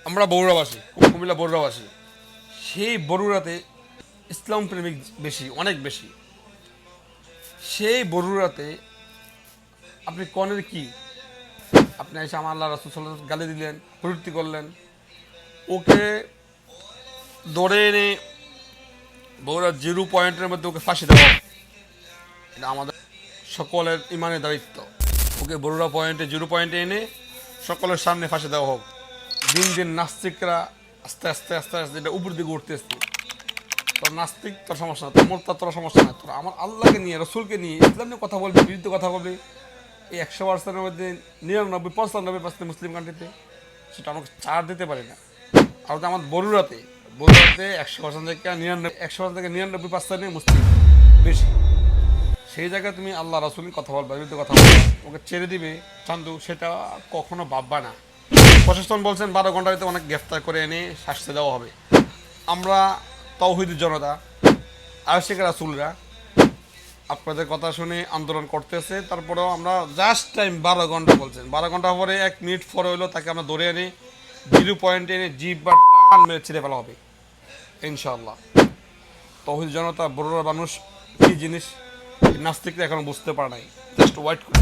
আমরা বগুড়াবাসী, কুমিল্লা বগুড়াবাসী, সেই বগুড়াতে ইসলাম প্রেমিক বেশি, অনেক বেশি। সেই বগুড়াতে আপনি কনের কি, আপনি এসে আমার আল্লাহ রাসূল সাল্লাল্লাহু আলাইহি ওয়াসাল্লাম গালি দিলেন, প্রযুক্তি করলেন, ওকে ধরে এনে বগুড়ার 0 পয়েন্টের মধ্যে ওকে ফাঁসি দেওয়া, এটা আমাদের সকলের ইমানের দায়িত্ব। ওকে বগুড়া পয়েন্টে 0 পয়েন্টে এনে সকলের সামনে ফাঁসি দেওয়া হোক। দিন দিন নাস্তিকরা আস্তে আস্তে আস্তে আস্তে এটা উপর দিকে উঠতেছে। তোর নাস্তিক তোর সমস্যা না, তোর মোরতাদ তোর সমস্যা না, তোর আমার আল্লাহকে নিয়ে, রসুলকে নিয়ে, ইসলাম নিয়ে কথা বলবি, বিরুদ্ধে কথা বলবি। এই 100%-এর মধ্যে 99-95% মুসলিম কান্ট্রিতে সেটা আমাকে ছাড় দিতে পারি না। আর আমাদের বরুড়াতে 100% থেকে 99% মুসলিম বেশি। সেই জায়গায় তুমি আল্লাহ রাসূলের কথা বলবা, বিরুদ্ধে কথা বলবা, ওকে ছেড়ে দিবে চান্দু, সেটা কখনো ভাববা না। প্রশাসন বলছেন 12 ঘন্টার ভিতরে অনেক গ্রেফতার করে এনে শাস্তি দেওয়া হবে। আমরা তাওহীদি জনতা, আশিক রাসূলরা আপনাদের কথা শুনে আন্দোলন করতেছে। তারপরেও আমরা জাস্ট টাইম 12 ঘন্টা বলছেন, 12 ঘন্টা পরে 1 মিনিট পরে হইলো তাকে আমরা ধরে এনে 0 পয়েন্টে এনে জিপ বা টান মেরে ছেড়ে ফেলা হবে ইনশাআল্লাহ। তাওহীদি জনতা, বড়রা মানুষ কী জিনিস নাস্তিকরা এখনো বুঝতে পারে নাই। জাস্ট ওয়াইট করে